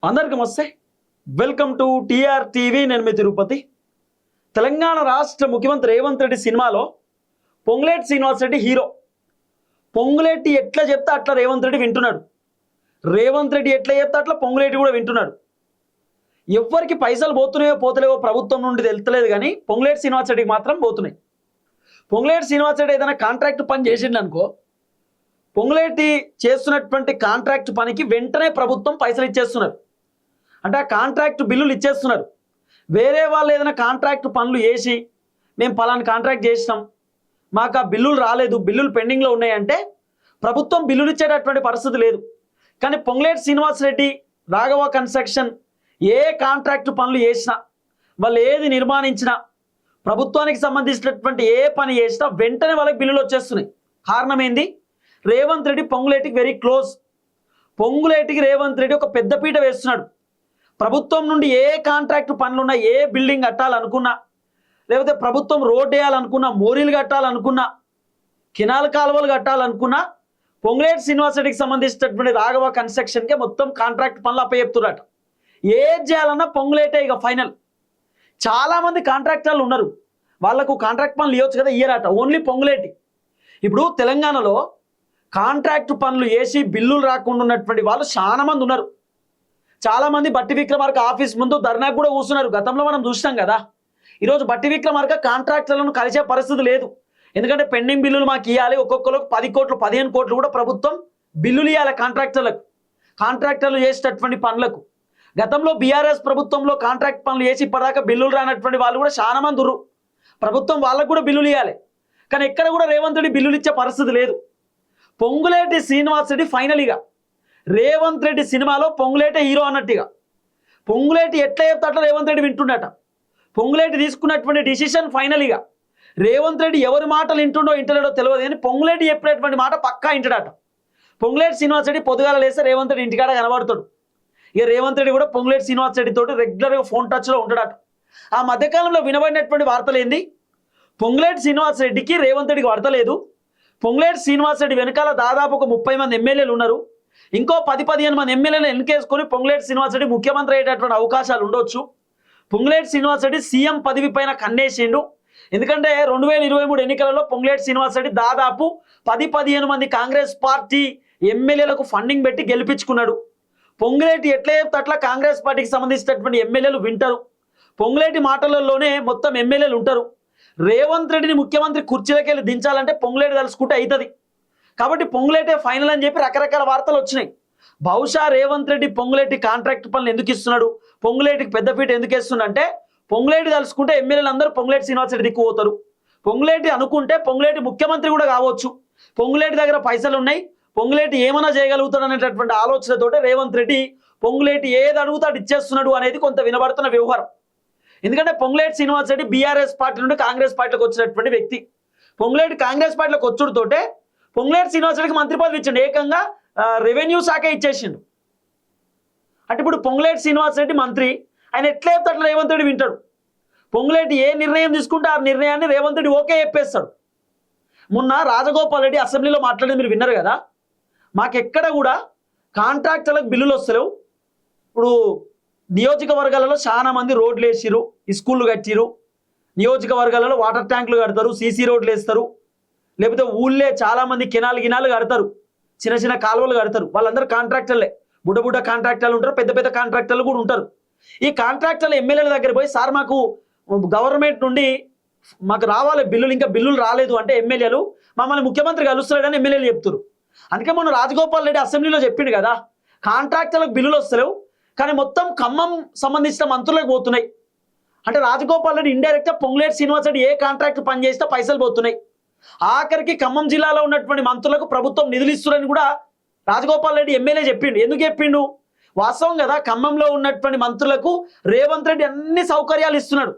అందరికీ నమస్తే. Welcome to TR TV. నేను మీ తిరుపతి. తెలంగాణ రాష్ట్ర ముఖ్యమంత్రి రేవంత్ రెడ్డి సినిమాలో పొంగులేటి శ్రీనివాస్ రెడ్డి హీరో. పొంగులేటి ఎట్లా చెప్తే అట్లా రేవంత్ రెడ్డి వింటున్నాడు. రేవంత్ రెడ్డి ఎట్లా చెప్తే అట్లా పొంగులేటి కూడా వింటున్నాడు. ఎవరికి పైసలు పోతున్నాయో పోతలేవో ప్రభుత్వం నుండి తెలుస్తలేదు, కానీ పొంగులేటి శ్రీనివాస్ రెడ్డికి మాత్రం పోతున్నాయి. పొంగులేటి శ్రీనివాస్ రెడ్డి ఏదైనా కాంట్రాక్ట్ పని చేసిండు అనుకో, పొంగులేటి చేస్తున్నటువంటి కాంట్రాక్ట్ పనికి వెంటనే ప్రభుత్వం పైసలు ఇచ్చేస్తున్నారు. అంటే ఆ కాంట్రాక్ట్ బిల్లులు ఇచ్చేస్తున్నారు. వేరే వాళ్ళు ఏదైనా కాంట్రాక్ట్ పనులు చేసి మేము పలానా కాంట్రాక్ట్ చేసినాం, మాకు ఆ బిల్లులు రాలేదు, బిల్లులు పెండింగ్లో ఉన్నాయంటే ప్రభుత్వం బిల్లులు ఇచ్చేటటువంటి పరిస్థితి లేదు. కానీ పొంగులేటి శ్రీనివాస్ రెడ్డి, రాఘవ కన్స్ట్రక్షన్ ఏ కాంట్రాక్ట్ పనులు చేసినా, వాళ్ళు ఏది నిర్మాణించినా, ప్రభుత్వానికి సంబంధించినటువంటి ఏ పని చేసినా వెంటనే వాళ్ళకి బిల్లులు వచ్చేస్తున్నాయి. కారణం ఏంది? రేవంత్ రెడ్డి పొంగులేటికి వెరీ క్లోజ్. పొంగులేటికి రేవంత్ రెడ్డి ఒక పెద్దపీట వేస్తున్నాడు. ప్రభుత్వం నుండి ఏ కాంట్రాక్ట్ పనులున్నా, ఏ బిల్డింగ్ కట్టాలనుకున్నా, లేకపోతే ప్రభుత్వం రోడ్ వేయాలనుకున్నా, మోరీలు కట్టాలనుకున్నా, కెనాల్ కాలువలు కట్టాలనుకున్నా, పొంగులేటి శ్రీనివాస్ రెడ్డికి సంబంధించినటువంటి రాఘవ కన్స్ట్రక్షన్కే మొత్తం కాంట్రాక్ట్ పనులు అప్పచెప్తున్నట్టు. ఏది చేయాలన్నా పొంగులేటే ఇక ఫైనల్. చాలామంది కాంట్రాక్టర్లు ఉన్నారు, వాళ్లకు కాంట్రాక్ట్ పనులు ఇవ్వచ్చు కదా, ఇయ్యరాట. ఓన్లీ పొంగులేటి. ఇప్పుడు తెలంగాణలో కాంట్రాక్ట్ పనులు వేసి బిల్లులు రాకుండా ఉన్నటువంటి వాళ్ళు చాలా మంది ఉన్నారు. చాలామంది బట్టి విక్రమార్క ఆఫీస్ ముందు ధర్నాకు కూడా కూర్చున్నారు. గతంలో మనం చూసినాం కదా. ఈరోజు బట్టి విక్రమార్క కాంట్రాక్టర్లను కలిసే పరిస్థితి లేదు. ఎందుకంటే పెండింగ్ బిల్లులు మాకు ఇవ్వాలి, ఒక్కొక్కరికి 10 కోట్లు 15 కోట్లు కూడా ప్రభుత్వం బిల్లులు ఇవ్వాలి కాంట్రాక్టర్లకు, కాంట్రాక్టర్లు చేసేటటువంటి పనులకు. గతంలో బీఆర్ఎస్ ప్రభుత్వంలో కాంట్రాక్ట్ పనులు చేసి ఇప్పటిదాకా బిల్లులు రానటువంటి వాళ్ళు కూడా చాలా మంది ఉన్నారు. ప్రభుత్వం వాళ్ళకు కూడా బిల్లులు ఇవ్వాలి, కానీ ఎక్కడ కూడా రేవంత్ రెడ్డి బిల్లులు ఇచ్చే పరిస్థితి లేదు. పొంగులేటి శ్రీనివాస్ రెడ్డి ఫైనల్గా రేవంత్ రెడ్డి సినిమాలో పొంగులేటే హీరో అన్నట్టుగా. పొంగులేటి ఎట్లా చెప్తే అట్లా రేవంత్ రెడ్డి వింటున్నట. పొంగులేటి తీసుకున్నటువంటి డిసిషన్ ఫైనల్గా రేవంత్ రెడ్డి ఎవరి మాటలు వింటుండో ఇంటలేడో తెలియదు, కానీ పొంగులేటి చెప్పినటువంటి మాట పక్కా ఇంటడట. పొంగులేటి శ్రీనివాస్ రెడ్డి పొద్దుగాల లేస్తే రేవంత్ రెడ్డి ఇంటికాడ కనబడతాడు. ఇక రేవంత్ రెడ్డి కూడా పొంగులేటి శ్రీనివాస్ రెడ్డి తోటి రెగ్యులర్గా ఫోన్ టచ్లో ఉంటాడట. ఆ మధ్యకాలంలో వినబడినటువంటి వార్తలు ఏంది? పొంగులేటి శ్రీనివాస్ రెడ్డికి రేవంత్ రెడ్డికి వార్తలేదు. పొంగులేటి శ్రీనివాస్ రెడ్డి వెనకాల దాదాపు ఒక 30 మంది ఎమ్మెల్యేలు ఉన్నారు. ఇంకో 10-15 మంది ఎమ్మెల్యేలు ఎన్నికేసుకొని పొంగులేటి శ్రీనివాస్ రెడ్డి ముఖ్యమంత్రి అయ్యేటటువంటి అవకాశాలు ఉండొచ్చు. పొంగులేటి శ్రీనివాస్ రెడ్డి సీఎం పదవి పైన కన్నేసిండు. ఎందుకంటే 2023 ఎన్నికలలో పొంగులేటి శ్రీనివాస్ రెడ్డి దాదాపు 10-15 మంది కాంగ్రెస్ పార్టీ ఎమ్మెల్యేలకు ఫండింగ్ పెట్టి గెలిపించుకున్నాడు. పొంగులేటి ఎట్లా చెప్తే అట్లా కాంగ్రెస్ పార్టీకి సంబంధించినటువంటి ఎమ్మెల్యేలు వింటారు. పొంగులేటి మాటలలోనే మొత్తం ఎమ్మెల్యేలు ఉంటారు. రేవంత్ రెడ్డిని ముఖ్యమంత్రి కుర్చీలకి వెళ్ళి దించాలంటే పొంగులేటి తలుసుకుంటే అవుతుంది. కాబట్టి పొంగులేటే ఫైనల్ అని చెప్పి రకరకాల వార్తలు వచ్చినాయి. బహుశా రేవంత్ రెడ్డి పొంగులేటి కాంట్రాక్ట్ పనులు ఎందుకు ఇస్తున్నాడు, పొంగులేటికి పెద్దపీట ఎందుకు ఇస్తుండంటే, పొంగులేటి తలుసుకుంటే ఎమ్మెల్యేలు అందరూ పొంగులేటి శ్రీనివాస్ రెడ్డి దిక్కు పోతారు. పొంగులేటి అనుకుంటే పొంగులేటి ముఖ్యమంత్రి కూడా కావచ్చు. పొంగులేటి దగ్గర పైసలు ఉన్నాయి, పొంగులేటి ఏమైనా చేయగలుగుతాడు అనేటటువంటి ఆలోచనతోటే రేవంత్ రెడ్డి పొంగులేటి ఏది అడుగుతాడు ఇచ్చేస్తున్నాడు అనేది కొంత వినబడుతున్న వ్యవహారం. ఎందుకంటే పొంగులేటి శ్రీనివాస్ రెడ్డి బీఆర్ఎస్ పార్టీ నుండి కాంగ్రెస్ పార్టీలోకి వచ్చినటువంటి వ్యక్తి. పొంగులేటి కాంగ్రెస్ పార్టీలోకి వచ్చుడుతోటే పొంగులేటి శ్రీనివాస్ రెడ్డికి మంత్రి పదవి ఇచ్చిండు, ఏకంగా రెవెన్యూ శాఖ ఇచ్చేసిండు. అంటే ఇప్పుడు పొంగులేటి శ్రీనివాస్ రెడ్డి మంత్రి, ఆయన ఎట్లా చెప్తే అట్లా రేవంత్ రెడ్డి వింటాడు. పొంగులేటి ఏ నిర్ణయం తీసుకుంటే ఆ నిర్ణయాన్ని రేవంత్ రెడ్డి ఓకే చెప్పేస్తాడు. మొన్న రాజగోపాల్ రెడ్డి అసెంబ్లీలో మాట్లాడేది మీరు విన్నారు కదా. మాకెక్కడ కూడా కాంట్రాక్టర్లకు బిల్లులు వస్తలేవు. ఇప్పుడు నియోజకవర్గాలలో చాలా మంది రోడ్లు వేసిరు, స్కూళ్ళు కట్టిరు, నియోజకవర్గాలలో వాటర్ ట్యాంకులు కడతారు, సీసీ రోడ్లు వేస్తారు, లేకపోతే ఊళ్ళే చాలామంది గినాలు కడతారు, చిన్న చిన్న కాలువలు కడతారు. వాళ్ళందరూ కాంట్రాక్టర్లే. బుడ్డ కాంట్రాక్టర్లు ఉంటారు, పెద్ద కాంట్రాక్టర్లు కూడా ఉంటారు. ఈ కాంట్రాక్టర్లు ఎమ్మెల్యేల దగ్గర పోయి, సార్ మాకు గవర్నమెంట్ నుండి మాకు రావాలి బిల్లులు, ఇంకా బిల్లులు రాలేదు అంటే ఎమ్మెల్యేలు మమ్మల్ని ముఖ్యమంత్రి కలుస్తున్నాడని ఎమ్మెల్యేలు చెప్తారు. అందుకే మొన్న రాజగోపాల్ రెడ్డి అసెంబ్లీలో చెప్పిండు కదా, కాంట్రాక్టర్లకు బిల్లులు వస్తలేవు, కానీ మొత్తం ఖమ్మం సంబంధించిన మంత్రులకు పోతున్నాయి. అంటే రాజగోపాల్ రెడ్డి ఇండైరెక్ట్గా పొంగులేటి శ్రీనివాస్ రెడ్డి ఏ కాంట్రాక్ట్ పని చేసినా పైసలు పోతున్నాయి. ఆఖరికి ఖమ్మం జిల్లాలో ఉన్నటువంటి మంత్రులకు ప్రభుత్వం నిధులు ఇస్తున్నారని కూడా రాజగోపాల్ రెడ్డి ఎమ్మెల్యే చెప్పిండు. ఎందుకు చెప్పిండు? వాస్తవం కదా. ఖమ్మంలో ఉన్నటువంటి మంత్రులకు రేవంత్ రెడ్డి అన్ని సౌకర్యాలు ఇస్తున్నాడు.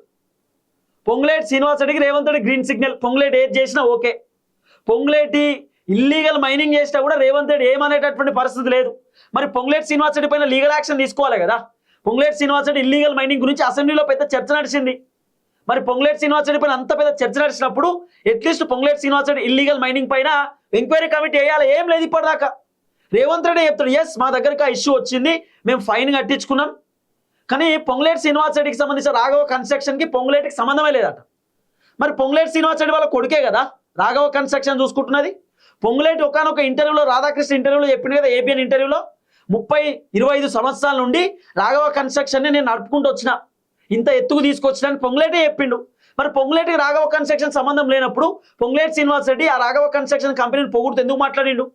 పొంగులేటి శ్రీనివాస్ రెడ్డికి రేవంత్ రెడ్డి గ్రీన్ సిగ్నల్. పొంగులేటి ఏది చేసినా ఓకే. పొంగులేటి ఇల్లీగల్ మైనింగ్ చేసినా కూడా రేవంత్ రెడ్డి ఏమనేటటువంటి పరిస్థితి లేదు. మరి పొంగులేటి శ్రీనివాస్ రెడ్డి పైన లీగల్ యాక్షన్ తీసుకోవాలి కదా. పొంగులేటి శ్రీనివాస్ రెడ్డి ఇల్లీగల్ మైనింగ్ గురించి అసెంబ్లీలో పెద్ద చర్చ నడిచింది. మరి పొంగులేటి శ్రీనివాస్ రెడ్డి పైన అంత పెద్ద చర్చ నడిచినప్పుడు at least Ponguleti Srinivas Reddy illegal mining పైన ఎంక్వైరీ కమిటీ వేయాలి. ఏం లేదు ఇప్పటిదాకా. రేవంత్ రెడ్డి చెప్తాడు ఎస్ మా దగ్గరకు ఆ ఇష్యూ వచ్చింది, మేము ఫైన్ కట్టించుకున్నాం, కానీ పొంగులేటి శ్రీనివాస్ రెడ్డికి సంబంధించిన రాఘవ కన్స్ట్రక్షన్కి పొంగులేటికి సంబంధమే లేదట. మరి పొంగులేటి శ్రీనివాస్ రెడ్డి వాళ్ళ కొడుకే కదా రాఘవ కన్స్ట్రక్షన్ చూసుకుంటున్నది. పొంగులేటి ఒకనొక ఇంటర్వ్యూలో రాధాకృష్ణ ఇంటర్వ్యూలో చెప్పింది కదా, ఏబిఎన్ ఇంటర్వ్యూలో 30-25 సంవత్సరాల నుండి రాఘవ కన్స్ట్రక్షన్ని నేను నడుపుకుంటూ వచ్చిన, ఇంత ఎత్తుకు తీసుకొచ్చినాను పొంగులేటే చెప్పిండు. మరి పొంగులేటికి రాఘవ కన్స్ట్రక్షన్ సంబంధం లేనప్పుడు పొంగులేటి శ్రీనివాస్ రెడ్డి ఆ రాఘవ కన్స్ట్రక్షన్ కంపెనీని పొగుడుతూ ఎందుకు మాట్లాడిండు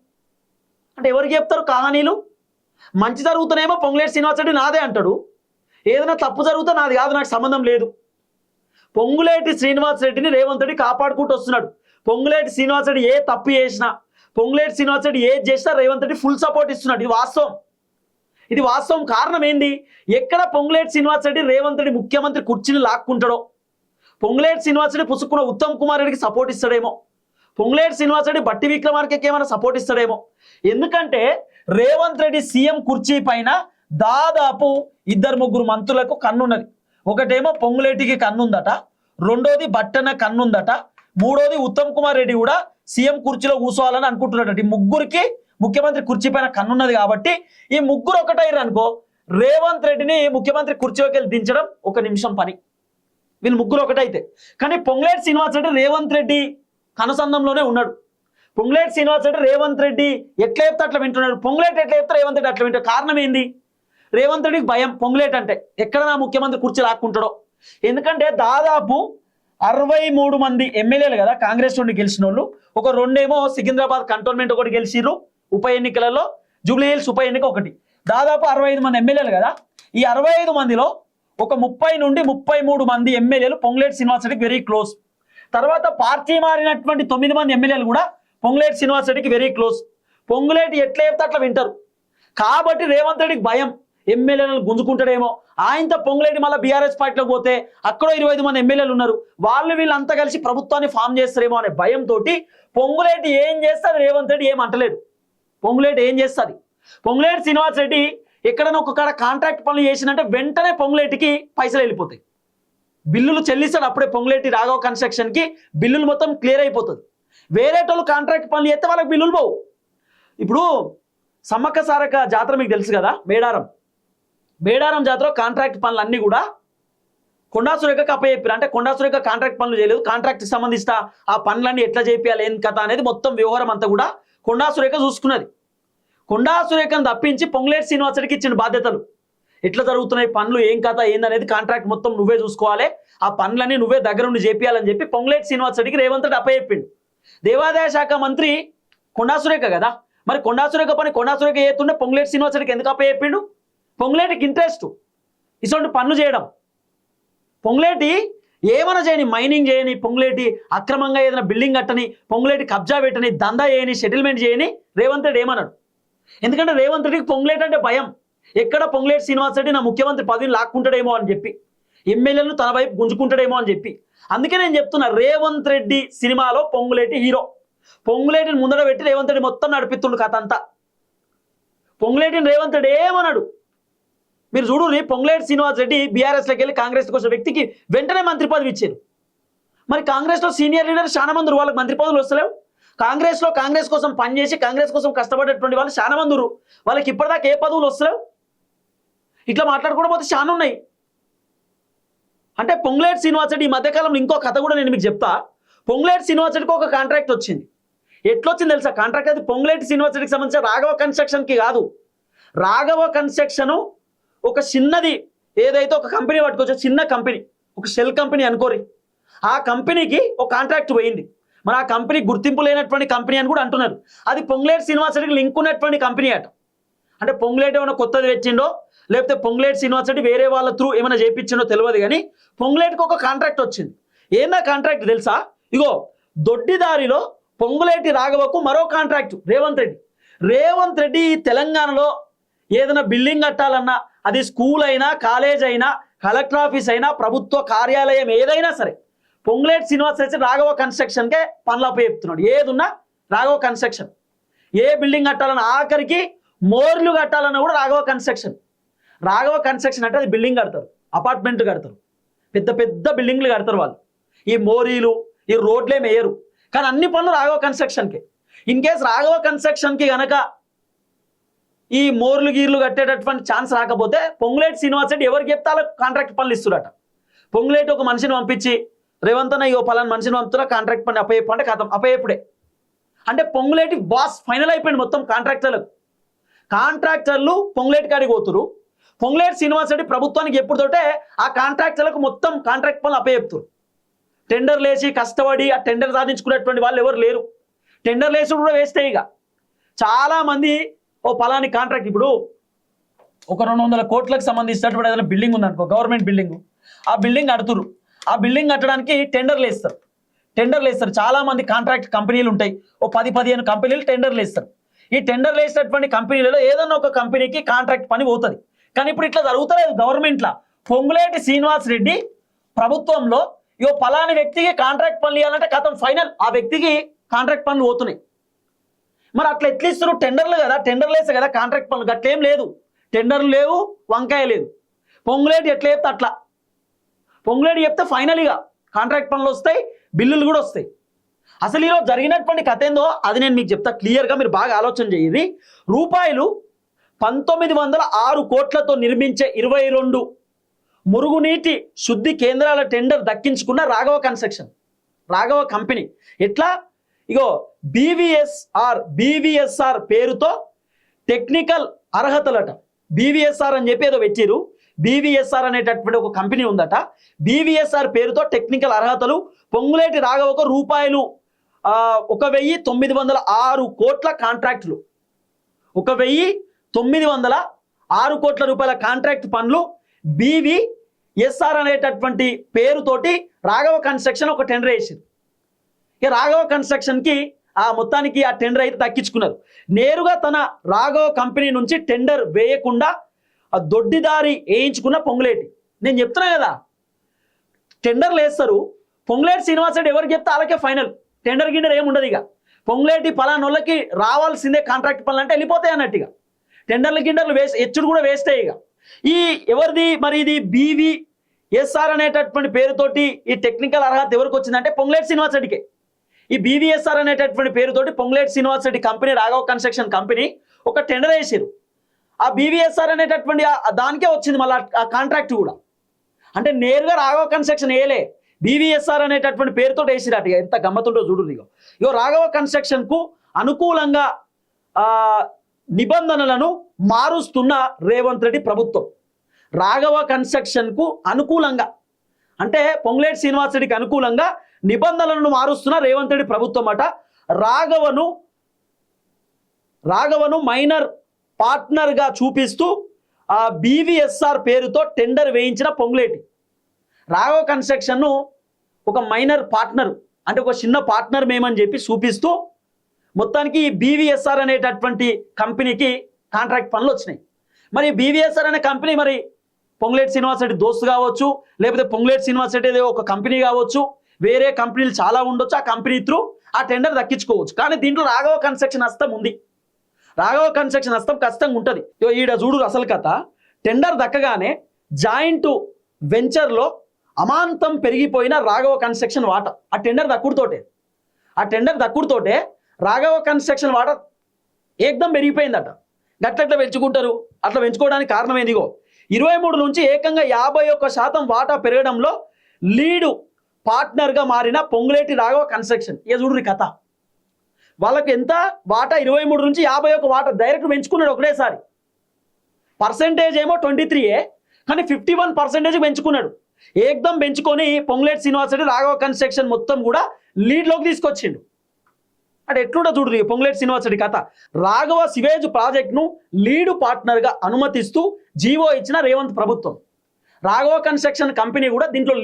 అంటే ఎవరికి చెప్తారు కహానీలు? మంచి జరుగుతానేమో పొంగులేటి శ్రీనివాస్ రెడ్డి నాదే అంటాడు, ఏదైనా తప్పు జరుగుతా నాది కాదు, నాకు సంబంధం లేదు. పొంగులేటి శ్రీనివాస్ రెడ్డిని రేవంత్ రెడ్డి కాపాడుకుంటూ వస్తున్నాడు. పొంగులేటి శ్రీనివాస్ రెడ్డి ఏ తప్పు చేసినా, పొంగులేటి శ్రీనివాస్ రెడ్డి ఏది చేసినా రేవంత్ రెడ్డి ఫుల్ సపోర్ట్ ఇస్తున్నాడు. ఇది వాస్తవం, ఇది వాస్తవం. కారణం ఏంది? ఎక్కడ పొంగులేటి శ్రీనివాస్ రెడ్డి రేవంత్ రెడ్డి ముఖ్యమంత్రి కుర్చీని లాక్కుంటాడో, పొంగులేటి శ్రీనివాస్ రెడ్డి పుసుకున్న ఉత్తమ్ కుమార్ రెడ్డికి సపోర్ట్ ఇస్తాడేమో, పొంగులేటి శ్రీనివాస్ రెడ్డి బట్టి విక్రమార్కకి ఏమైనా సపోర్ట్ ఇస్తాడేమో. ఎందుకంటే రేవంత్ రెడ్డి సీఎం కుర్చీ పైన దాదాపు 2-3 మంత్రులకు కన్నున్నది. ఒకటేమో పొంగులేటికి కన్నుందట, రెండోది బట్టన కన్నుందట, మూడోది ఉత్తమ్ కుమార్ రెడ్డి కూడా సీఎం కుర్చీలో కూర్చోవాలని అనుకుంటున్నాడట. ఈ ముగ్గురికి ముఖ్యమంత్రి కుర్చీ పైన కన్నున్నది కాబట్టి ఈ ముగ్గురు ఒకటైరు అనుకో, రేవంత్ రెడ్డిని ముఖ్యమంత్రి కుర్చీలోకి వెళ్ళి దించడం 1 నిమిషం పని, వీళ్ళు ముగ్గురు ఒకటైతే. కానీ పొంగులేటి శ్రీనివాస్ రెడ్డి రేవంత్ రెడ్డి కనుసంధంలోనే ఉన్నాడు. పొంగులేటి శ్రీనివాస్ రెడ్డి రేవంత్ రెడ్డి ఎట్లా చెప్తే అట్లా వింటున్నాడు, పొంగులేటి ఎట్లా చెప్తే రేవంత్ రెడ్డి అట్లా వింటాడు. కారణం ఏంది? రేవంత్ రెడ్డికి భయం పొంగులేటి అంటే, ఎక్కడ నా ముఖ్యమంత్రి కుర్చీ లాక్కుంటాడో. ఎందుకంటే దాదాపు 63 మంది ఎమ్మెల్యేలు కదా కాంగ్రెస్ నుండి గెలిచిన వాళ్ళు, ఒక 2 ఏమో సికింద్రాబాద్ కంటోన్మెంట్ ఒకటి గెలిచిర్రు ఉప ఎన్నికలలో, జూబ్లీ హిల్స్ ఉప ఎన్నిక ఒకటి, దాదాపు 65 మంది ఎమ్మెల్యేలు కదా. ఈ 65 మందిలో ఒక 30 నుండి 33 మంది ఎమ్మెల్యేలు పొంగులేటి శ్రీనివాస్ రెడ్డికి వెరీ క్లోజ్. తర్వాత పార్టీ మారినటువంటి 9 మంది ఎమ్మెల్యేలు కూడా పొంగులేటి శ్రీనివాస్ రెడ్డికి వెరీ క్లోజ్. పొంగులేటి ఎట్లా చెప్తే అట్లా వింటారు కాబట్టి రేవంత్ రెడ్డికి భయం, ఎమ్మెల్యేలను గుంజుకుంటాడేమో. ఆయనతో పొంగులేటి మళ్ళీ బీఆర్ఎస్ పార్టీలోకి పోతే అక్కడ 25 మంది ఎమ్మెల్యేలు ఉన్నారు, వీళ్ళంతా కలిసి ప్రభుత్వాన్ని ఫామ్ చేస్తారేమో అనే భయంతో పొంగులేటి ఏం చేస్తారు రేవంత్ రెడ్డి ఏం అంటలేడు. పొంగులేటి ఏం చేస్తుంది? పొంగులేటి శ్రీనివాస్ రెడ్డి ఎక్కడైనా ఒక కాడ కాంట్రాక్ట్ పనులు చేసినంటే వెంటనే పొంగులేటికి పైసలు వెళ్ళిపోతాయి, బిల్లులు చెల్లిస్తాడు. అప్పుడే పొంగులేటి రాఘవ కన్స్ట్రక్షన్కి బిల్లులు మొత్తం క్లియర్ అయిపోతుంది. వేరేటోళ్ళు కాంట్రాక్ట్ పనులు చేస్తే వాళ్ళకి బిల్లులు పోవు. ఇప్పుడు సమ్మక్క సారక్క జాతర మీకు తెలుసు కదా, మేడారం జాతర కాంట్రాక్ట్ పనులు అన్నీ కూడా కొండా సురేఖకు అప్పచెప్పారు. అంటే కొండా సురేఖ కాంట్రాక్ట్ పనులు చేయలేదు, కాంట్రాక్ట్కి సంబంధించిన ఆ పనులన్నీ ఎట్లా చేయాలి ఏం కథ అనేది మొత్తం వ్యవహారం అంతా కూడా కొండా సురేఖ చూసుకున్నది. కొండా సురేఖను తప్పించి పొంగులేటి శ్రీనివాస్ రెడ్డికి ఇచ్చిన బాధ్యతలు, ఎట్లా జరుగుతున్నాయి పనులు ఏం కథ ఏందనేది కాంట్రాక్ట్ మొత్తం నువ్వే చూసుకోవాలి, ఆ పనులన్నీ నువ్వే దగ్గర నుండి చేపియాలని చెప్పి పొంగులేటి శ్రీనివాస్ రెడ్డికి రేవంత్ రెడ్డి అప్పచెప్పిండు. దేవాదాయ శాఖ మంత్రి కొండా సురేఖ కదా, మరి కొండా సురేఖ పని కొండా సురేఖ చేస్తుండే పొంగులేటి శ్రీనివాస్ రెడ్డికి ఎందుకు అప్పచెప్పిండు? పొంగులేటికి ఇంట్రెస్ట్ ఇటువంటి పనులు చేయడం. పొంగులేటి ఏమైనా చేయని, మైనింగ్ చేయని, పొంగులేటి అక్రమంగా ఏదైనా బిల్డింగ్ కట్టని, పొంగులేటి కబ్జా పెట్టని, దందా చేయని, సెటిల్మెంట్ చేయని రేవంత్ రెడ్డి ఏమన్నాడు? ఎందుకంటే రేవంత్ రెడ్డికి పొంగులేటి అంటే భయం. ఎక్కడ పొంగులేటి శ్రీనివాస్ రెడ్డి నా ముఖ్యమంత్రి పదవిని లాక్కుంటాడేమో అని చెప్పి, ఎమ్మెల్యేలను తన వైపు గుంజుకుంటాడేమో అని చెప్పి. అందుకే నేను చెప్తున్నా, రేవంత్ రెడ్డి సినిమాలో పొంగులేటి హీరో. పొంగులేటిని ముందర పెట్టి రేవంత్ రెడ్డి మొత్తం నడిపిస్తుండు కథ అంతా. పొంగులేటిని రేవంత్ రెడ్డి ఏమన్నాడు మీరు చూడు. పొంగులేటి శ్రీనివాస్ రెడ్డి బీఆర్ఎస్లోకి వెళ్ళి కాంగ్రెస్కి వచ్చిన వ్యక్తికి వెంటనే మంత్రి పదవి ఇచ్చారు. మరి కాంగ్రెస్లో సీనియర్ లీడర్ చాలా మంది వాళ్ళకి మంత్రి పదవులు వస్తలేవు. కాంగ్రెస్ కోసం పనిచేసి కాంగ్రెస్ కోసం కష్టపడేటువంటి వాళ్ళు చాలా మంది వాళ్ళకి ఇప్పటిదాకా ఏ పదవులు వస్తలేవు. ఇట్లా మాట్లాడుకోవడం పోతే చాలా ఉన్నాయి. అంటే పొంగులేటి శ్రీనివాస్ రెడ్డి ఈ మధ్యకాలంలో ఇంకో కథ కూడా నేను మీకు చెప్తా. పొంగులేటి శ్రీనివాస్ రెడ్డికి ఒక కాంట్రాక్ట్ వచ్చింది. ఎట్లొచ్చింది తెలుసా కాంట్రాక్ట్? అది పొంగులేటి శ్రీనివాస్ రెడ్డికి సంబంధించిన రాఘవ కన్స్ట్రక్షన్కి కాదు. రాఘవ కన్స్ట్రక్షన్ ఒక చిన్నది ఏదైతే ఒక కంపెనీ పట్టుకొచ్చో, చిన్న కంపెనీ, ఒక షెల్ కంపెనీ అనుకోరి, ఆ కంపెనీకి ఒక కాంట్రాక్ట్ పోయింది. మరి ఆ కంపెనీ గుర్తింపు లేనటువంటి కంపెనీ అని కూడా అంటున్నారు. అది పొంగులేటి శ్రీనివాస్ రెడ్డికి లింక్ ఉన్నటువంటి కంపెనీ అట. అంటే పొంగులేటి ఏమైనా కొత్తది తెచ్చిండో, లేకపోతే పొంగులేటి శ్రీనివాస్ రెడ్డి వేరే వాళ్ళ త్రూ ఏమైనా చేయించిండో తెలియదు, కానీ పొంగులేటికి ఒక కాంట్రాక్ట్ వచ్చింది. ఏందా కాంట్రాక్ట్ తెలుసా? ఇగో దొడ్డిదారిలో పొంగులేటి రాఘవకు మరో కాంట్రాక్ట్ రేవంత్ రెడ్డి తెలంగాణలో ఏదైనా బిల్డింగ్ కట్టాలన్నా, అది స్కూల్ అయినా, కాలేజ్ అయినా, కలెక్టర్ ఆఫీస్ అయినా, ప్రభుత్వ కార్యాలయం ఏదైనా సరే, పొంగులేటి శ్రీనివాస్ రెడ్డి రాఘవ కన్స్ట్రక్షన్కే పనులు చెప్తున్నాడు. ఏదున్నా రాఘవ కన్స్ట్రక్షన్. ఏ బిల్డింగ్ కట్టాలన్నా, ఆఖరికి మోర్లు కట్టాలన్నా కూడా రాఘవ కన్స్ట్రక్షన్. రాఘవ కన్స్ట్రక్షన్ అంటే అది బిల్డింగ్ కడతారు, అపార్ట్మెంట్ కడతారు, పెద్ద పెద్ద బిల్డింగ్లు కడతారు వాళ్ళు. ఈ మోరీలు, ఈ రోడ్లే మేయరు, కానీ అన్ని పనులు రాఘవ కన్స్ట్రక్షన్కే. ఇన్ కేస్ రాఘవ కన్స్ట్రక్షన్కి కనుక ఈ మోర్లు గీర్లు కట్టేటటువంటి ఛాన్స్ రాకపోతే పొంగులేటి శ్రీనివాస్ రెడ్డి ఎవరికి చెప్తే వాళ్ళకి కాంట్రాక్ట్ పనులు ఇస్తురట. పొంగులేటి ఒక మనిషిని పంపించి రేవంత్ అన్న ఇగో పలానా మనిషిని పంపుతున్నా కాంట్రాక్ట్ పని అప్పయ్యప్పు అంటే కథం అప్పయ్యప్పుడే. అంటే పొంగులేటి బాస్ ఫైనల్ అయిపోయింది మొత్తం కాంట్రాక్టర్లకు. కాంట్రాక్టర్లు పొంగులేటి కాడికి పోతురు. పొంగులేటి శ్రీనివాస్ రెడ్డి ప్రభుత్వానికి ఎప్పుడు తోటే ఆ కాంట్రాక్టర్లకు మొత్తం కాంట్రాక్ట్ పనులు అప్పయ్యపుతారు. టెండర్లు వేసి కష్టపడి ఆ టెండర్ సాధించుకునేటువంటి వాళ్ళు ఎవరు లేరు. టెండర్లు వేసి కూడా వేస్తే ఇక చాలా మంది ఓ పలాని కాంట్రాక్ట్ ఇప్పుడు ఒక 200 కోట్లకు సంబంధించినటువంటి ఏదైనా బిల్డింగ్ ఉందనుకో, గవర్నమెంట్ బిల్డింగ్, ఆ బిల్డింగ్ కడుతురు. ఆ బిల్డింగ్ కట్టడానికి టెండర్లు వేస్తారు. చాలా మంది కాంట్రాక్ట్ కంపెనీలు ఉంటాయి. ఓ 10-15 కంపెనీలు టెండర్లు వేస్తారు. ఈ టెండర్లు వేసినటువంటి కంపెనీలలో ఏదన్నా ఒక కంపెనీకి కాంట్రాక్ట్ పని పోతుంది. కానీ ఇప్పుడు ఇట్లా జరుగుతలేదు గవర్నమెంట్లో. పొంగులేటి శ్రీనివాస్ రెడ్డి ప్రభుత్వంలో ఇగో పలాని వ్యక్తికి కాంట్రాక్ట్ పనులు ఇవ్వాలంటే కథం ఫైనల్ ఆ వ్యక్తికి కాంట్రాక్ట్ పనులు పోతున్నాయి. మరి అట్లా ఎట్లా ఇస్తారు? టెండర్లు కదా, టెండర్లు వేస్తే కదా కాంట్రాక్ట్ పనులు. గట్లేం లేదు, టెండర్లు లేవు, వంకాయ లేదు. పొంగులేటి ఎట్లా చెప్తే అట్లా. పొంగులేటి చెప్తే ఫైనల్గా కాంట్రాక్ట్ పనులు వస్తాయి, బిల్లులు కూడా వస్తాయి. అసలు ఈరోజు జరిగినటువంటి కథ ఏందో అది నేను మీకు చెప్తా క్లియర్గా, మీరు బాగా ఆలోచన చేయండి. రూపాయలు 1906 కోట్లతో నిర్మించే 22 మురుగునీటి శుద్ధి కేంద్రాల టెండర్ దక్కించుకున్న రాఘవ కన్స్ట్రక్షన్, రాఘవ కంపెనీ. ఎట్లా? ఇగో బీవీఎస్ఆర్ పేరుతో టెక్నికల్ అర్హతలట. బీవీఎస్ఆర్ అని చెప్పి ఏదో పెట్టిరు. బీవీఎస్ఆర్ అనేటటువంటి ఒక కంపెనీ ఉందట. బీవీఎస్ఆర్ పేరుతో టెక్నికల్ అర్హతలు పొంగులేటి రాఘవకు రూపాయలు 1906 కోట్ల కాంట్రాక్టులు, 1906 కోట్ల రూపాయల కాంట్రాక్ట్ పనులు బీవీఎస్ఆర్ అనేటటువంటి పేరుతోటి రాఘవ కన్స్ట్రక్షన్ ఒక టెండర్ వేసింది. ఇక రాఘవ కన్స్ట్రక్షన్కి ఆ మొత్తానికి ఆ టెండర్ అయితే దక్కించుకున్నారు. నేరుగా తన రాఘవ కంపెనీ నుంచి టెండర్ వేయకుండా ఆ దొడ్డిదారి వేయించుకున్న పొంగులేటి. నేను చెప్తున్నా కదా, టెండర్లు వేస్తారు. పొంగులేటి శ్రీనివాస్ రెడ్డి ఎవరికి చెప్తే వాళ్ళకే ఫైనల్. టెండర్ గిండర్ ఏముండదు. ఇక పొంగులేటి పలానోళ్ళకి రావాల్సిందే కాంట్రాక్ట్ పనులు అంటే వెళ్ళిపోతాయి అన్నట్టుగా. టెండర్లు గిండర్లు ఎచ్చుడు కూడా వేస్తే ఇక ఈ ఎవరిది మరి ఇది బీవీఎస్ఆర్ అనేటటువంటి పేరుతోటి ఈ టెక్నికల్ అర్హత ఎవరికి వచ్చిందంటే పొంగులేటి శ్రీనివాస్ రెడ్డికే. ఈ బీవీఎస్ఆర్ అనేటటువంటి పేరుతోటి Ponguleti Srinivas Reddy company, Raghava construction company ఒక టెండర్ వేసారు. ఆ బీవీఎస్ఆర్ అనేటటువంటి దానికే వచ్చింది మళ్ళీ ఆ కాంట్రాక్ట్ కూడా. అంటే నేరుగా రాఘవ కన్స్ట్రక్షన్ వేయలే, బీవీఎస్ఆర్ అనేటటువంటి పేరుతో వేసిరట. ఎంత గమ్మతుంటో చూడు. ఇగో రాఘవ కన్స్ట్రక్షన్కు అనుకూలంగా నిబంధనలను మారుస్తున్న రేవంత్ రెడ్డి ప్రభుత్వం. రాఘవ కన్స్ట్రక్షన్కు అనుకూలంగా అంటే పొంగులేటి శ్రీనివాస్ రెడ్డికి అనుకూలంగా నిబంధనలను మారుస్తున్న రేవంత్ రెడ్డి ప్రభుత్వం అట. రాఘవను మైనర్ పార్ట్నర్గా చూపిస్తూ ఆ బీవీఎస్ఆర్ పేరుతో టెండర్ వేయించిన పొంగులేటి. రాఘవ కన్స్ట్రక్షన్ను ఒక మైనర్ పార్ట్నర్ అంటే ఒక చిన్న పార్ట్నర్ మేమని చెప్పి చూపిస్తూ మొత్తానికి ఈ బీవీఎస్ఆర్ అనేటటువంటి కంపెనీకి కాంట్రాక్ట్ పనులు వచ్చినాయి. మరి బీవీఎస్ఆర్ అనే కంపెనీ మరి పొంగులేటి శ్రీనివాస్ రెడ్డి దోస్తు కావచ్చు, లేకపోతే పొంగులేటి శ్రీనివాస్ రెడ్డి ఒక కంపెనీ కావచ్చు, వేరే కంపెనీలు చాలా ఉండొచ్చు. ఆ కంపెనీ త్రూ ఆ టెండర్ దక్కించుకోవచ్చు. కానీ దీంట్లో రాఘవ కన్స్ట్రక్షన్ హస్తం ఉంది. రాఘవ కన్స్ట్రక్షన్ హస్తం ఖచ్చితంగా ఉంటుంది. ఈడ చూడు అసలు కథ. టెండర్ దక్కగానే జాయింట్ వెంచర్లో అమాంతం పెరిగిపోయిన రాఘవ కన్స్ట్రక్షన్ వాటా ఆ టెండర్ దక్కుడుతోటే రాఘవ కన్స్ట్రక్షన్ వాటా ఏకదం పెరిగిపోయిందట. గట్లట్లా పెంచుకుంటారు. అట్లా పెంచుకోవడానికి కారణం ఏదిగో 23 నుంచి ఏకంగా 51% వాటా పెరగడంలో లీడు పార్ట్నర్గా మారిన పొంగులేటి రాఘవ కన్స్ట్రక్షన్. ఇక చూడు కథ. వాళ్ళకి ఎంత వాటా 23 నుంచి 51 వాటా డైరెక్ట్ పెంచుకున్నాడు ఒకటేసారి. పర్సెంటేజ్ ఏమో 23, కానీ 51% పెంచుకున్నాడు. ఏకదం పెంచుకొని పొంగులేటి శ్రీనివాస్ రెడ్డి రాఘవ కన్స్ట్రక్షన్ మొత్తం కూడా లీడ్లోకి తీసుకొచ్చిండు. అంటే ఎట్లుంటో చూడు పొంగులేటి శ్రీనివాస్ రెడ్డి కథ. రాఘవ సివేజ్ ప్రాజెక్ట్ను లీడు పార్ట్నర్గా అనుమతిస్తూ జీవో ఇచ్చిన రేవంత్ ప్రభుత్వం. రాఘవ కన్స్ట్రక్షన్ కంపెనీ కూడా దీంట్లో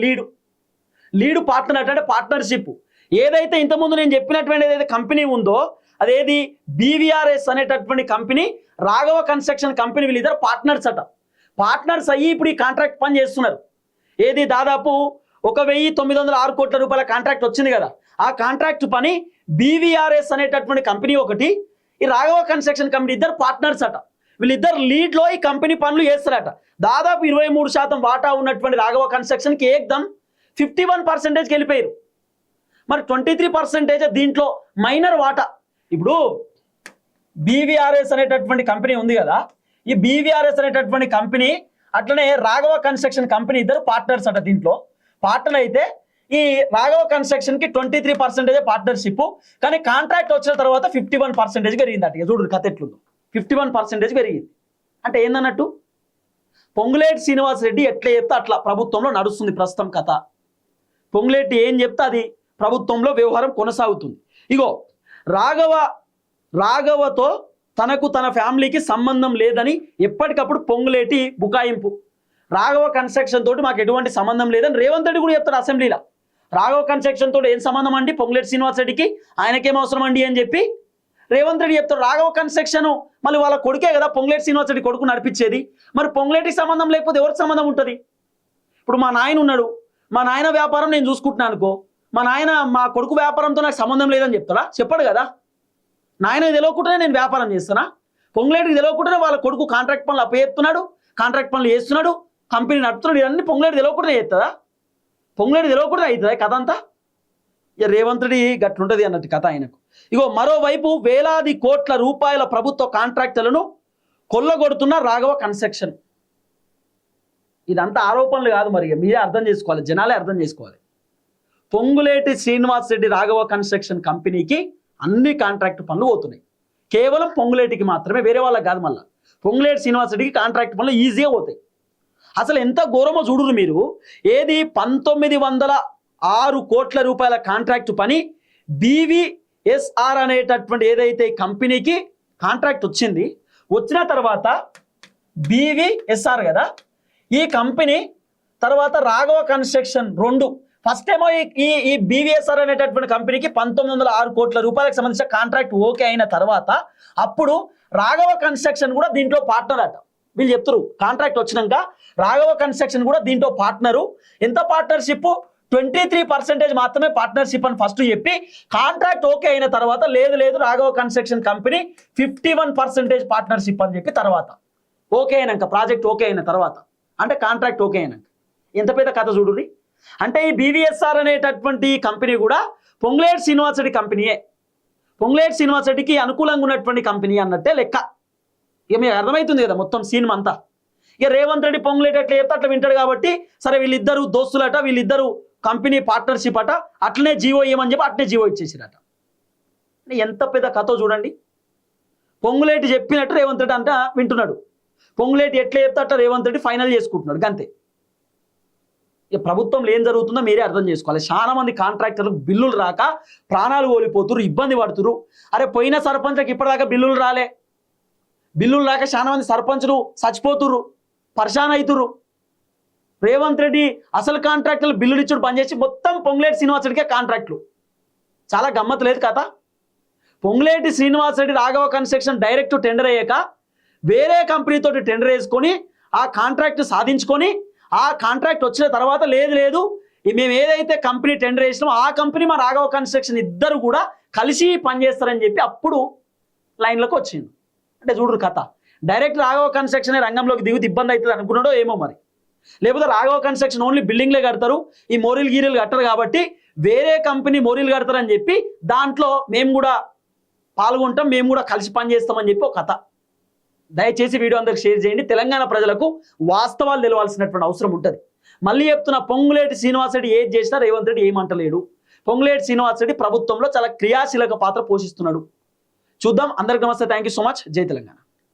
లీడు పార్ట్నర్ అంటే పార్ట్నర్షిప్. ఏదైతే ఇంతకుముందు నేను చెప్పినటువంటి ఏదైతే కంపెనీ ఉందో అదేది బీవీఆర్ఎస్ అనేటటువంటి కంపెనీ, రాఘవ కన్స్ట్రక్షన్ కంపెనీ వీళ్ళిద్దరు పార్ట్నర్స్ అట. పార్ట్నర్స్ అయ్యి ఇప్పుడు ఈ కాంట్రాక్ట్ పని చేస్తున్నారు. ఏది దాదాపు 1906 కోట్ల రూపాయల కాంట్రాక్ట్ వచ్చింది కదా. ఆ కాంట్రాక్ట్ పని బీవీఆర్ఎస్ అనేటటువంటి కంపెనీ ఒకటి, ఈ రాఘవ కన్స్ట్రక్షన్ కంపెనీ ఇద్దరు పార్ట్నర్స్ అట. వీళ్ళిద్దరు లీడ్లో ఈ కంపెనీ పనులు చేస్తారట. దాదాపు 23% వాటా ఉన్నటువంటి రాఘవ కన్స్ట్రక్షన్కి ఏకదం 51%కి వెళ్ళిపోయారు. మరి 23% దీంట్లో మైనర్ వాటా. ఇప్పుడు బీవీఆర్ఎస్ అనేటటువంటి కంపెనీ ఉంది కదా, ఈ బీవీఆర్ఎస్ అనేటటువంటి కంపెనీ అట్లనే రాఘవ కన్స్ట్రక్షన్ కంపెనీ ఇద్దరు పార్ట్నర్స్ అట. దీంట్లో పార్ట్నర్ అయితే ఈ రాఘవ కన్స్ట్రక్షన్ కి 23% పార్ట్నర్షిప్, కానీ కాంట్రాక్ట్ వచ్చిన తర్వాత 51% పెరిగింది అట. చూడు కథ ఎట్లుందో, 51% పెరిగింది. అంటే ఏందన్నట్టు, పొంగులేటి శ్రీనివాస్ రెడ్డి ఎట్లా చెప్తే అట్లా ప్రభుత్వంలో నడుస్తుంది ప్రస్తుతం కథ. పొంగులేటి ఏం చెప్తే అది ప్రభుత్వంలో వ్యవహారం కొనసాగుతుంది. ఇగో రాఘవతో తనకు తన ఫ్యామిలీకి సంబంధం లేదని ఎప్పటికప్పుడు పొంగులేటి బుకాయింపు. రాఘవ కన్స్ట్రక్షన్ తోటి మాకు ఎటువంటి సంబంధం లేదని రేవంత్ రెడ్డి కూడా చెప్తారు అసెంబ్లీలో. రాఘవ కన్స్ట్రక్షన్ తోటి ఏం సంబంధం అండి పొంగులేటి శ్రీనివాస్ రెడ్డికి, ఆయనకేం అవసరం అండి అని చెప్పి రేవంత్ రెడ్డి చెప్తారు. రాఘవ కన్స్ట్రక్షన్ మళ్ళీ వాళ్ళ కొడుకే కదా పొంగులేటి శ్రీనివాస్ రెడ్డి కొడుకు నడిపించేది. మరి పొంగులేటికి సంబంధం లేకపోతే ఎవరికి సంబంధం ఉంటుంది? ఇప్పుడు మా నాయన ఉన్నాడు, మా నాయన వ్యాపారం నేను చూసుకుంటున్నాను అనుకో, మా కొడుకు వ్యాపారంతో నాకు సంబంధం లేదని చెప్తాడా? చెప్పడు కదా. నాయనకి తెలియకుండానే నేను వ్యాపారం చేస్తున్నా, పొంగులేటికి తెలియకుండానే వాళ్ళ కొడుకు కాంట్రాక్ట్ పనులు అప్పచెప్తున్నాడు, కాంట్రాక్ట్ పనులు చేస్తున్నాడు, కంపెనీ నడుపుతున్నాడు, ఇవన్నీ పొంగులేటి తెలియకుండానే చేస్తుందా? పొంగులేటి తెలియకుండా అవుతుందా కథ అంతా? ఇక రేవంత్ రెడ్డి గట్లుంటుంది అన్నట్టు కథ ఆయనకు. ఇగో మరోవైపు వేలాది కోట్ల రూపాయల ప్రభుత్వ కాంట్రాక్టులను కొల్లగొడుతున్న రాఘవ కన్స్ట్రక్షన్. ఇదంతా ఆరోపణలు కాదు, మరి మీరే అర్థం చేసుకోవాలి, జనాలే అర్థం చేసుకోవాలి. పొంగులేటి శ్రీనివాస్ రెడ్డి రాఘవ కన్స్ట్రక్షన్ కంపెనీకి అన్ని కాంట్రాక్ట్ పనులు పోతున్నాయి. కేవలం పొంగులేటికి మాత్రమే, వేరే వాళ్ళకి కాదు. మళ్ళీ పొంగులేటి శ్రీనివాస్ రెడ్డికి కాంట్రాక్ట్ పనులు ఈజీగా పోతాయి. అసలు ఎంత ఘోరమో చూడురు మీరు. ఏది 1906 కోట్ల రూపాయల కాంట్రాక్ట్ పని బీవీఎస్ఆర్ అనేటటువంటి ఏదైతే కంపెనీకి కాంట్రాక్ట్ వచ్చింది, వచ్చిన తర్వాత బీవీఎస్ఆర్ కదా ఈ కంపెనీ, తర్వాత రాఘవ కన్స్ట్రక్షన్ 2. ఫస్ట్ ఏమో ఈ బీవీఎస్ఆర్ అనేటటువంటి కంపెనీకి 1906 కోట్ల రూపాయలకు సంబంధించిన కాంట్రాక్ట్ ఓకే అయిన తర్వాత అప్పుడు రాఘవ కన్స్ట్రక్షన్ కూడా దీంట్లో పార్ట్నర్ అట. వీళ్ళు చెప్తారు కాంట్రాక్ట్ వచ్చినాక రాఘవ కన్స్ట్రక్షన్ కూడా దీంట్లో పార్ట్నరు. ఎంత పార్ట్నర్షిప్? 23% మాత్రమే పార్ట్నర్షిప్ అని ఫస్ట్ చెప్పి కాంట్రాక్ట్ ఓకే అయిన తర్వాత లేదు రాఘవ కన్స్ట్రక్షన్ కంపెనీ 51% పార్ట్నర్షిప్ అని చెప్పి తర్వాత ఓకే అయినాక, ప్రాజెక్ట్ ఓకే అయిన తర్వాత, అంటే కాంట్రాక్ట్ ఓకే అయినాక ఎంత పెద్ద కథ చూడుర్రి. అంటే ఈ బీవీఎస్ఆర్ అనేటటువంటి కంపెనీ కూడా పొంగులేటి శ్రీనివాస్ రెడ్డి కంపెనీయే, పొంగులేటి శ్రీనివాస్ రెడ్డికి అనుకూలంగా ఉన్నటువంటి కంపెనీ అన్నట్టే లెక్క. ఇక మీకు అర్థమవుతుంది కదా మొత్తం సినిమా అంతా. ఇక రేవంత్ రెడ్డి పొంగులేటి ఎట్లా చెప్తే అట్లా వింటాడు కాబట్టి సరే వీళ్ళిద్దరు దోస్తులట, వీళ్ళిద్దరు కంపెనీ పార్ట్నర్షిప్ అట, అట్లనే జీవో ఇవ్వమని చెప్పి అట్లనే జీవో ఇచ్చేసిరట. ఎంత పెద్ద కథో చూడండి. పొంగులేటి చెప్పినట్టు రేవంత్ రెడ్డి అంట వింటున్నాడు, పొంగులేటి ఎట్లా చెప్తే అట్లా రేవంత్ రెడ్డి ఫైనల్ చేసుకుంటున్నాడు అంతే. ఇక ప్రభుత్వంలో ఏం జరుగుతుందో మీరే అర్థం చేసుకోవాలి. చాలా మంది కాంట్రాక్టర్లకు బిల్లులు రాక ప్రాణాలు కోల్పోతున్నారు, ఇబ్బంది పడుతున్నారు. అరే పోయిన సర్పంచ్కి ఇప్పటిదాకా బిల్లులు రాలే, బిల్లులు రాక చాలా మంది సర్పంచులు చచ్చిపోతుర్రు, పరిశాన్ అవుతుర్రు. రేవంత్ రెడ్డి అసలు కాంట్రాక్టులు బిల్లులు ఇచ్చుడు బంద్ చేసి మొత్తం పొంగులేటి శ్రీనివాస్ రెడ్డికే కాంట్రాక్టులు. చాలా గమ్మత్తు లేదు కథ. Ponguleti Srinivas Reddy Raghava construction direct tender అయ్యాక వేరే కంపెనీతో టెండర్ వేసుకొని ఆ కాంట్రాక్ట్ సాధించుకొని ఆ కాంట్రాక్ట్ వచ్చిన తర్వాత లేదు మేము ఏదైతే కంపెనీ టెండర్ వేసినామో ఆ కంపెనీ మా రాఘవ కన్స్ట్రక్షన్ ఇద్దరు కూడా కలిసి పనిచేస్తారని చెప్పి అప్పుడు లైన్లోకి వచ్చింది. అంటే చూడరు కథ. డైరెక్ట్ రాఘవ కన్స్ట్రక్షన్ రంగంలోకి దిగుతూ ఇబ్బంది అవుతుంది అనుకున్నాడో ఏమో మరి. లేకపోతే రాఘవ కన్స్ట్రక్షన్ ఓన్లీ బిల్డింగ్లే కడతారు, ఈ మోరీలు గీరీలు కట్టరు కాబట్టి వేరే కంపెనీ మోరీలు కడతారని చెప్పి దాంట్లో మేము కూడా పాల్గొంటాం, మేము కూడా కలిసి పనిచేస్తామని చెప్పి ఒక కథ. దయచేసి వీడియో అందరికి షేర్ చేయండి. తెలంగాణ ప్రజలకు వాస్తవాలు తెలవాల్సినటువంటి అవసరం ఉంటుంది. మళ్ళీ చెప్తున్నా, పొంగులేటి శ్రీనివాస్ రెడ్డి ఏది చేసినా రేవంత్ రెడ్డి ఏమంటలేడు. పొంగులేటి శ్రీనివాస్ రెడ్డి ప్రభుత్వంలో చాలా క్రియాశీలక పాత్ర పోషిస్తున్నాడు. చూద్దాం. అందరికి నమస్తే, థ్యాంక్ యూ సో మచ్. జై తెలంగాణ.